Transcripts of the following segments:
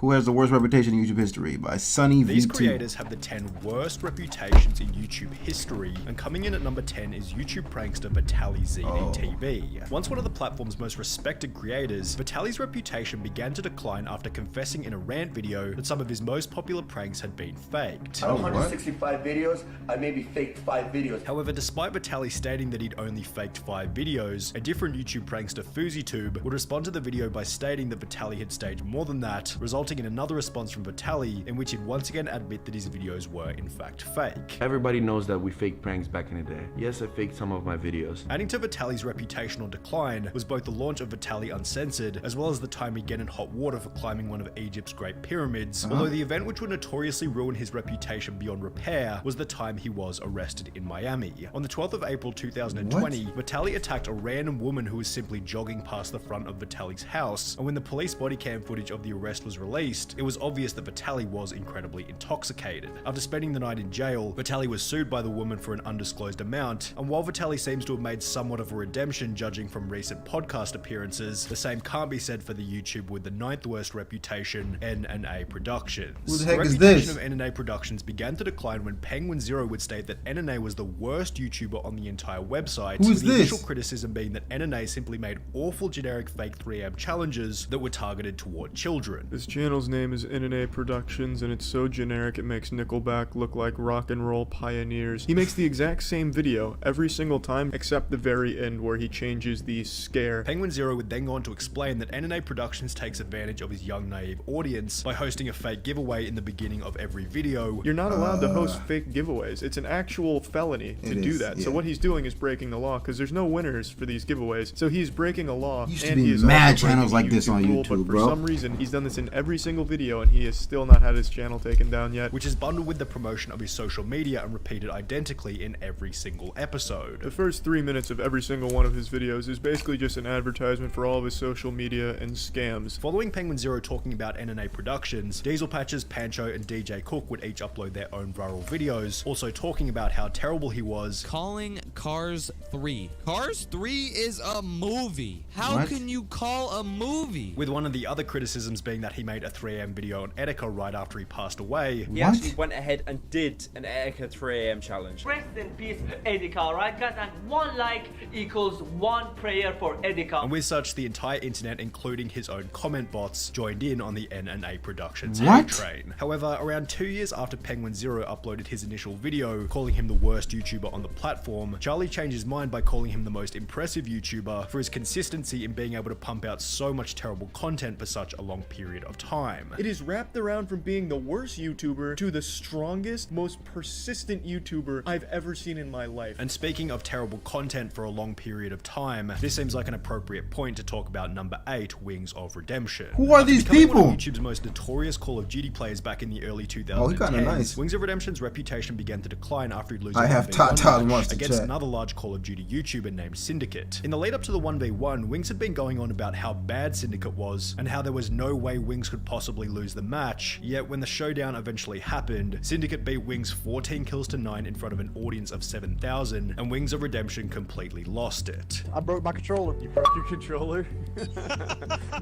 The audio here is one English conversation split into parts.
Who has the worst reputation in YouTube history? By Sunny V2. These creators have the 10 worst reputations in YouTube history, and coming in at number 10 is YouTube prankster Vitaly ZDTV. Once one of the platform's most respected creators, Vitaly's reputation began to decline after confessing in a rant video that some of his most popular pranks had been faked. Out of 165 videos, I maybe faked 5 videos. However, despite Vitaly stating that he'd only faked 5 videos, a different YouTube prankster FouseyTube would respond to the video by stating that Vitaly had staged more than that, resulting in another response from Vitaly in which he'd once again admit that his videos were in fact fake. Everybody knows that we faked pranks back in the day. Yes, I faked some of my videos. Adding to Vitaly's reputational decline was both the launch of Vitaly Uncensored, as well as the time he'd get in hot water for climbing one of Egypt's Great Pyramids, although the event which would notoriously ruin his reputation beyond repair was the time he was arrested in Miami. On the 12th of April 2020, Vitaly attacked a random woman who was simply jogging past the front of Vitaly's house, and when the police body cam footage of the arrest was released, it was obvious that Vitaly was incredibly intoxicated. After spending the night in jail, Vitaly was sued by the woman for an undisclosed amount, and while Vitaly seems to have made somewhat of a redemption judging from recent podcast appearances, the same can't be said for the YouTube with the 9th worst reputation, N&A Productions. Who the heck is reputation this? of N&A Productions began to decline when Penguin Zero would state that N&A was the worst YouTuber on the entire website, Who is with the this? initial criticism being that N&A simply made awful generic fake 3am challenges that were targeted toward children. This channel's name is N&A Productions, and it's so generic it makes Nickelback look like rock and roll pioneers. He makes the exact same video every single time except the very end where he changes the scare. Penguin Zero would then go on to explain that N&A Productions takes advantage of his young naive audience by hosting a fake giveaway in the beginning of every video. You're not allowed to host fake giveaways. It's an actual felony to do that. So what he's doing is breaking the law because there's no winners for these giveaways. So he's breaking a law. Used to and be he is mad also channels breaking like this on rule, YouTube, but bro. for some reason, he's done this in every single video and he has still not had his channel taken down yet. Which is bundled with the promotion of his social media and repeated identically in every single episode. The first 3 minutes of every single one of his videos is basically just an advertisement for all of his social media and scams. Following Penguin Zero talking about N&A Productions, Diesel Patches, Pancho, and DJ Cook would each upload their own viral videos, also talking about how terrible he was. Calling Cars 3. Cars 3 is a movie. How What? can you call a movie? With one of the other criticisms being that he made a 3am video on Etika right after he passed away. He actually went ahead and did an Etika 3am challenge. Rest in peace, Edika, alright guys? And 1 like equals 1 prayer for Edika. And with such, the entire internet, including his own comment bots, joined in on the N&A Productions What? hate train. However, around 2 years after Penguin Zero uploaded his initial video, calling him the worst YouTuber on the platform, Charlie changed his mind by calling him the most impressive YouTuber for his consistency in being able to pump out so much terrible content for such a long period of time. It is wrapped around from being the worst YouTuber to the strongest, most persistent YouTuber I've ever seen in my life. And speaking of terrible content for a long period of time, this seems like an appropriate point to talk about number 8, Wings of Redemption. Who are these Becoming one people? of YouTube's most notorious Call of Duty players back in the early 2010s, Oh, he kinda nice. Wings of Redemption's reputation began to decline after he'd lose a I have 1v1 Tata match wants to against chat. another large Call of Duty YouTuber named Syndicate. In the lead up to the 1v1, Wings had been going on about how bad Syndicate was and how there was no way Wings could possibly lose the match, yet when the showdown eventually happened, Syndicate beat Wings 14 kills to 9 in front of an audience of 7,000, and Wings of Redemption completely lost it. I broke my controller. You broke your controller?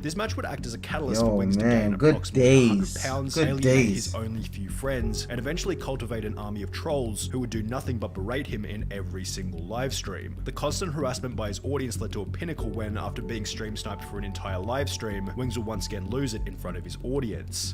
This match would act as a catalyst Yo, for Wings to man, gain good approximately 100 days. pounds, Good alienate days. his only few friends, and eventually cultivate an army of trolls who would do nothing but berate him in every single live stream. The constant harassment by his audience led to a pinnacle when, after being stream sniped for an entire live stream, Wings would once again lose it in front of his audience.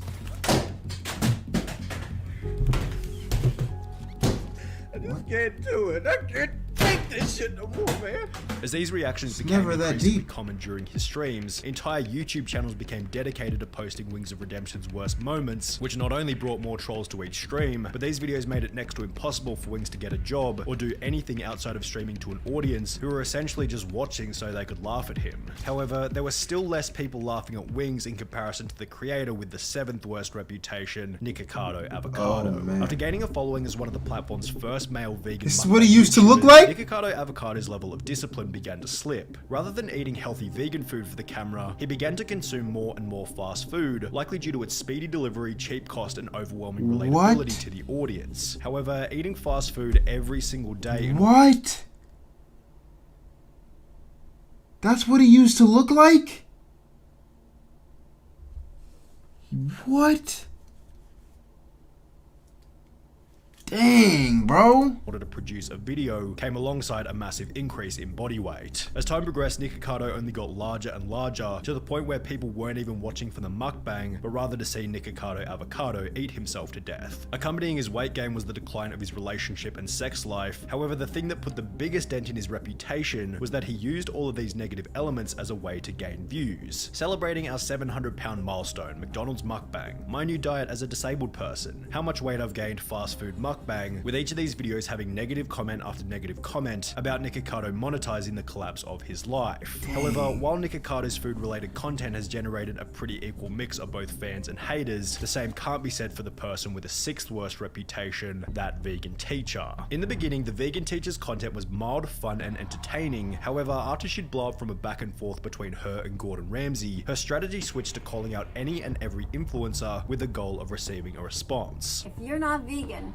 I just can't do it. I can't take this shit no more, man. As these reactions became never that increasingly deep. common during his streams, entire YouTube channels became dedicated to posting Wings of Redemption's worst moments, which not only brought more trolls to each stream, but these videos made it next to impossible for Wings to get a job or do anything outside of streaming to an audience who were essentially just watching so they could laugh at him. However, there were still less people laughing at Wings in comparison to the creator with the 7th worst reputation, Nikocado Avocado. Oh, man. After gaining a following as one of the platform's first male vegan This is mukbang what he used to look YouTubers, like? Nikocado Avocado's level of discipline began to slip. Rather than eating healthy vegan food for the camera, he began to consume more and more fast food, likely due to its speedy delivery, cheap cost, and overwhelming relatability What? to the audience. However, eating fast food every single day What? That's what he used to look like? What? Dang, bro. In order to produce a video came alongside a massive increase in body weight. As time progressed, Nikocado only got larger and larger, to the point where people weren't even watching for the mukbang, but rather to see Nikocado Avocado eat himself to death. Accompanying his weight gain was the decline of his relationship and sex life. However, the thing that put the biggest dent in his reputation was that he used all of these negative elements as a way to gain views. Celebrating our 700-pound milestone, McDonald's mukbang, my new diet as a disabled person, how much weight I've gained, fast food mukbang, with each of these videos having negative comment after negative comment about Nikocado monetizing the collapse of his life. However, while Nikocado's food-related content has generated a pretty equal mix of both fans and haters, the same can't be said for the person with the 6th worst reputation, that vegan teacher. In the beginning, the vegan teacher's content was mild, fun, and entertaining. However, after she'd blow up from a back and forth between her and Gordon Ramsay, her strategy switched to calling out any and every influencer with the goal of receiving a response. If you're not vegan,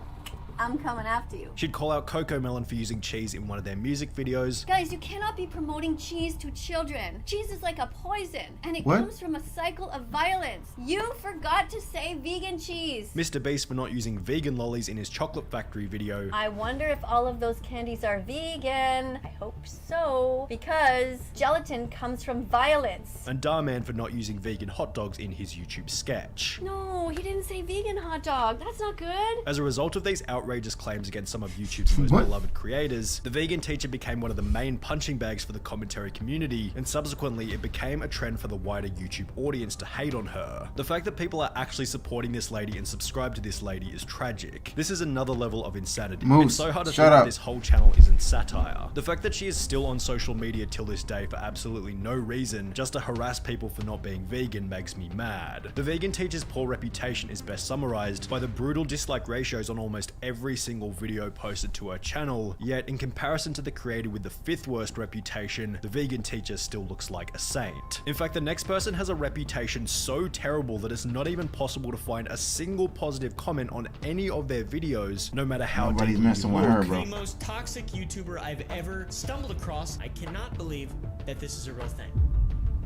I'm coming after you. She'd call out Coco Melon for using cheese in one of their music videos. Guys, you cannot be promoting cheese to children. Cheese is like a poison, and it comes from a cycle of violence. You forgot to say vegan cheese. Mr. Beast for not using vegan lollies in his chocolate factory video. I wonder if all of those candies are vegan. I hope so, because gelatin comes from violence. And Darman for not using vegan hot dogs in his YouTube sketch. No, he didn't say vegan hot dog. That's not good. As a result of these outrageous claims against some of YouTube's most beloved creators, the vegan teacher became one of the main punching bags for the commentary community, and subsequently it became a trend for the wider YouTube audience to hate on her. The fact that people are actually supporting this lady and subscribe to this lady is tragic. This is another level of insanity. It's so hard to think that this whole channel isn't satire. The fact that she is still on social media till this day for absolutely no reason, just to harass people for not being vegan, makes me mad. The vegan teacher's poor reputation is best summarized by the brutal dislike ratios on almost every single video posted to her channel, yet in comparison to the creator with the 5th worst reputation, the vegan teacher still looks like a saint. In fact, the next person has a reputation so terrible that it's not even possible to find a single positive comment on any of their videos, no matter how Nobody's messing with her, bro. The most toxic YouTuber I've ever stumbled across. I cannot believe that this is a real thing.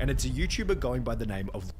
And it's a YouTuber going by the name of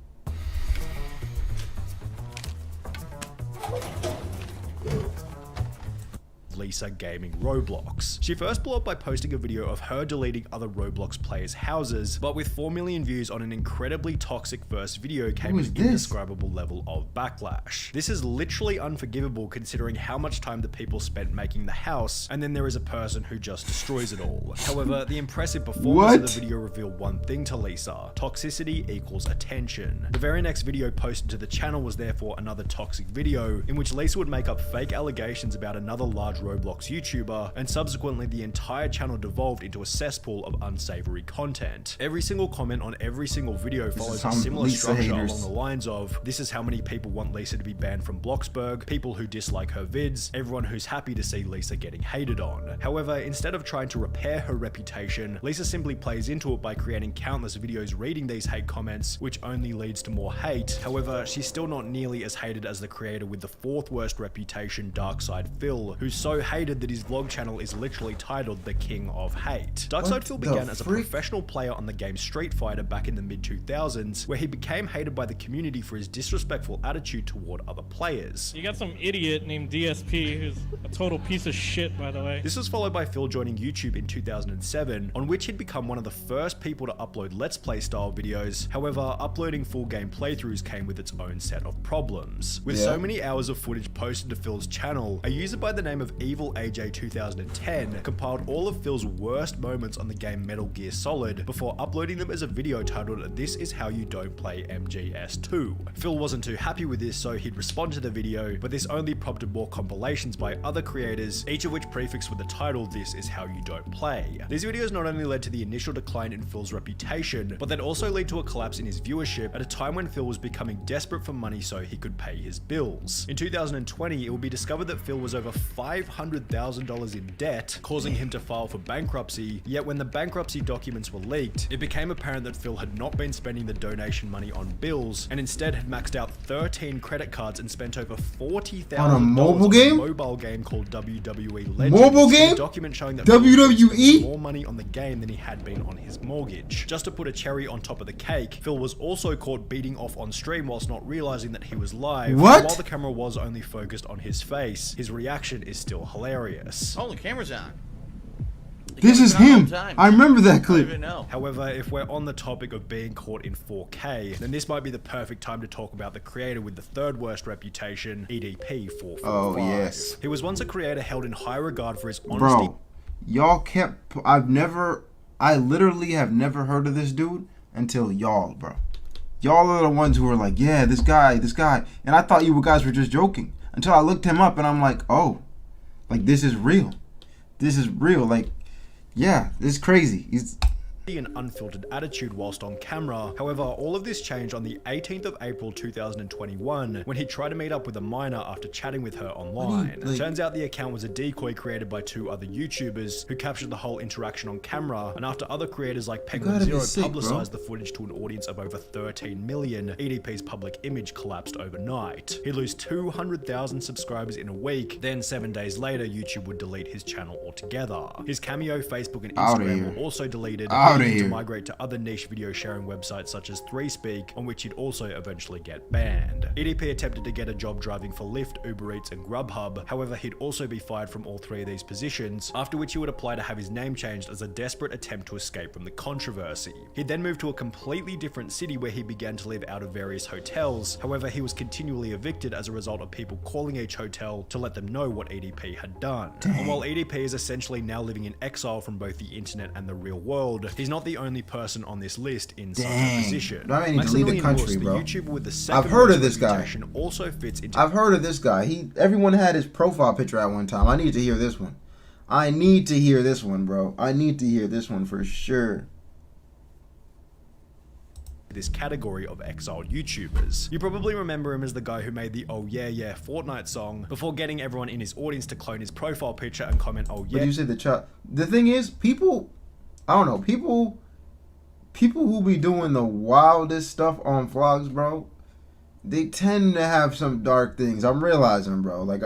Lisa Gaming Roblox. She first blew up by posting a video of her deleting other Roblox players' houses, but with 4 million views on an incredibly toxic first video came an indescribable level of backlash. This is literally unforgivable considering how much time the people spent making the house, and then there is a person who just destroys it all. However, the impressive performance of the video revealed one thing to Lisa: toxicity equals attention. The very next video posted to the channel was therefore another toxic video in which Lisa would make up fake allegations about another large Roblox YouTuber, and subsequently the entire channel devolved into a cesspool of unsavory content. Every single comment on every single video follows a similar structure along the lines of, this is how many people want Lisa to be banned from Bloxburg, people who dislike her vids, everyone who's happy to see Lisa getting hated on. However, instead of trying to repair her reputation, Lisa simply plays into it by creating countless videos reading these hate comments, which only leads to more hate. However, she's still not nearly as hated as the creator with the 4th worst reputation, Darkside Phil, who's so hated that his vlog channel is literally titled The King of Hate. Darkside Phil began as a professional player on the game Street Fighter back in the mid-2000s, where he became hated by the community for his disrespectful attitude toward other players. You got some idiot named DSP who's a total piece of shit, by the way. This was followed by Phil joining YouTube in 2007, on which he'd become one of the first people to upload Let's Play style videos. However, uploading full game playthroughs came with its own set of problems. With so many hours of footage posted to Phil's channel, a user by the name of Evil AJ 2010 compiled all of Phil's worst moments on the game Metal Gear Solid before uploading them as a video titled This Is How You Don't Play MGS2. Phil wasn't too happy with this, so he'd respond to the video, but this only prompted more compilations by other creators, each of which prefixed with the title This Is How You Don't Play. These videos not only led to the initial decline in Phil's reputation, but they'd also lead to a collapse in his viewership at a time when Phil was becoming desperate for money so he could pay his bills. In 2020, it would be discovered that Phil was over 500 $200,000 in debt, causing him to file for bankruptcy. Yet when the bankruptcy documents were leaked, it became apparent that Phil had not been spending the donation money on bills, and instead had maxed out 13 credit cards and spent over $40,000 on a mobile game? Mobile game called WWE Legends. Mobile game? A document showing that WWE? more money on the game than he had been on his mortgage. Just to put a cherry on top of the cake, Phil was also caught beating off on stream whilst not realizing that he was live. What? While the camera was only focused on his face, his reaction is still hilarious. Oh, the camera's on. This is him. I remember that clip. However, if we're on the topic of being caught in 4K, then this might be the perfect time to talk about the creator with the third worst reputation, EDP445. Oh, yes. He was once a creator held in high regard for his honesty. Bro, y'all kept... I literally have never heard of this dude until y'all, bro. Y'all are the ones who were like, yeah, this guy. And I thought you guys were just joking. Until I looked him up and I'm like, oh, like this is real. This is real. Like, yeah, this is crazy. He's an unfiltered attitude whilst on camera. However, all of this changed on the 18th of April 2021 when he tried to meet up with a minor after chatting with her online. Turns out the account was a decoy created by 2 other YouTubers who captured the whole interaction on camera, and after other creators like Penguin Zero publicized the footage to an audience of over 13 million, EDP's public image collapsed overnight. He'd lose 200,000 subscribers in a week, then 7 days later YouTube would delete his channel altogether. His Cameo, Facebook and Instagram were also deleted, to migrate to other niche video sharing websites such as 3Speak, on which he'd also eventually get banned. EDP attempted to get a job driving for Lyft, Uber Eats and Grubhub, however he'd also be fired from all 3 of these positions, after which he would apply to have his name changed as a desperate attempt to escape from the controversy. He'd then moved to a completely different city where he began to live out of various hotels, however he was continually evicted as a result of people calling each hotel to let them know what EDP had done. And while EDP is essentially now living in exile from both the internet and the real world, he's not the only person on this list in such a position. I need to leave the country, bro. YouTuber with the second I've heard of this guy. Also fits into I've heard of this guy. Everyone had his profile picture at one time. I need to hear this one. I need to hear this one, bro. I need to hear this one for sure. This category of exiled YouTubers. You probably remember him as the guy who made the Oh Yeah Yeah Fortnite song before getting everyone in his audience to clone his profile picture and comment Oh Yeah. But you said the thing is, people, I don't know, people who be doing the wildest stuff on vlogs, bro, they tend to have some dark things. I'm realizing, bro. Like,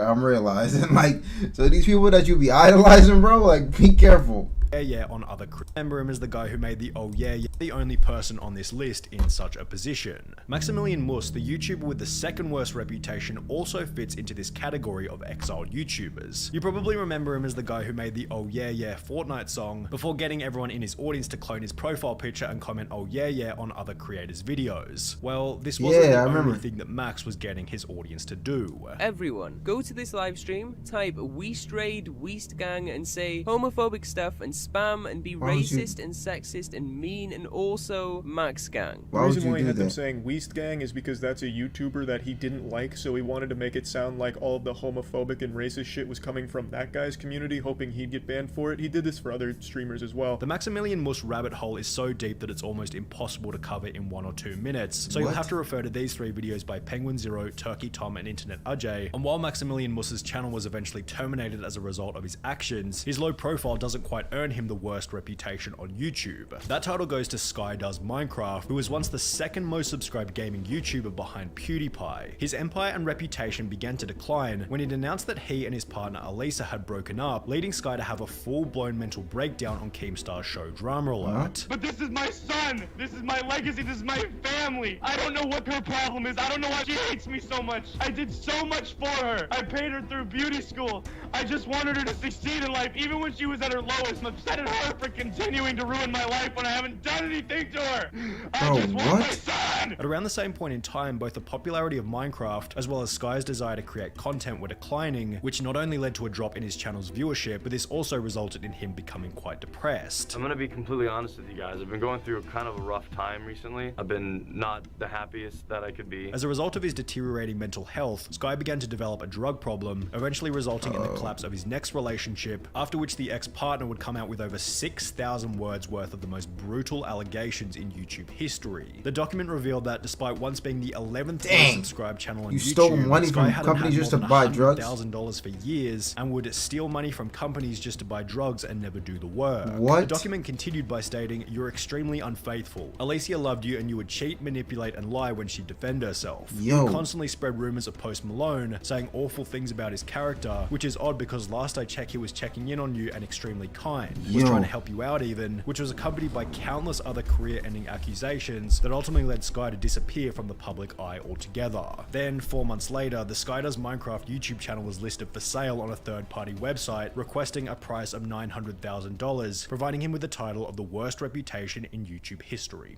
so these people that you be idolizing, bro, like, be careful. Yeah on other remember him as the guy who made the Oh Yeah Yeah, the only person on this list in such a position. Maximilian Mus, the YouTuber with the second worst reputation, also fits into this category of exiled YouTubers. You probably remember him as the guy who made the Oh Yeah Yeah Fortnite song before getting everyone in his audience to clone his profile picture and comment Oh Yeah Yeah on other creators' videos. Well, this wasn't the only thing that Max was getting his audience to do. Everyone, go to this live stream, type Weast Raid, Weast Gang and say homophobic stuff and spam and be racist and sexist and mean and also Max Gang. The reason why he had them saying Weast Gang is because that's a YouTuber that he didn't like, so he wanted to make it sound like all of the homophobic and racist shit was coming from that guy's community, hoping he'd get banned for it. He did this for other streamers as well. The Maximilian Mus rabbit hole is so deep that it's almost impossible to cover in 1 or 2 minutes, so you'll have to refer to these 3 videos by Penguin Zero, Turkey Tom and Internet Ajay. And while Maximilian Mus's channel was eventually terminated as a result of his actions, his low profile doesn't quite earn him the worst reputation on YouTube. That title goes to Sky Does Minecraft, who was once the second most subscribed gaming YouTuber behind PewDiePie. His empire and reputation began to decline when it announced that he and his partner Elisa had broken up, leading Sky to have a full-blown mental breakdown on Keemstar's show Drama Alert. But this is my son! This is my legacy! This is my family! I don't know what her problem is! I don't know why she hates me so much! I did so much for her! I paid her through beauty school! I just wanted her to succeed in life, even when she was at her lowest. I'm upset at her for continuing to ruin my life when I haven't done anything to her! I just want my son! At around the same point in time, both the popularity of Minecraft as well as Sky's desire to create content were declining, which not only led to a drop in his channel's viewership, but this also resulted in him becoming quite depressed. I'm gonna be completely honest with you guys. I've been going through kind of a rough time recently. I've been not the happiest that I could be. As a result of his deteriorating mental health, Sky began to develop a drug problem, eventually resulting in the collapse of his next relationship, after which the ex-partner would come out out with over 6,000 words worth of the most brutal allegations in YouTube history. The document revealed that despite once being the 11th most subscribed channel on YouTube, stole money from companies just to buy drugs? $100,000 for years and would steal money from companies just to buy drugs and never do the work. What? The document continued by stating, "You're extremely unfaithful. Alicia loved you and you would cheat, manipulate, and lie when she'd defend herself. Yo. You constantly spread rumors of Post Malone, saying awful things about his character, which is odd because last I checked he was checking in on you and extremely kind. Was trying to help you out even, which was accompanied by countless other career-ending accusations that ultimately led Sky to disappear from the public eye altogether." Then, 4 months later, the Sky Does Minecraft YouTube channel was listed for sale on a third-party website, requesting a price of $900,000, providing him with the title of the worst reputation in YouTube history.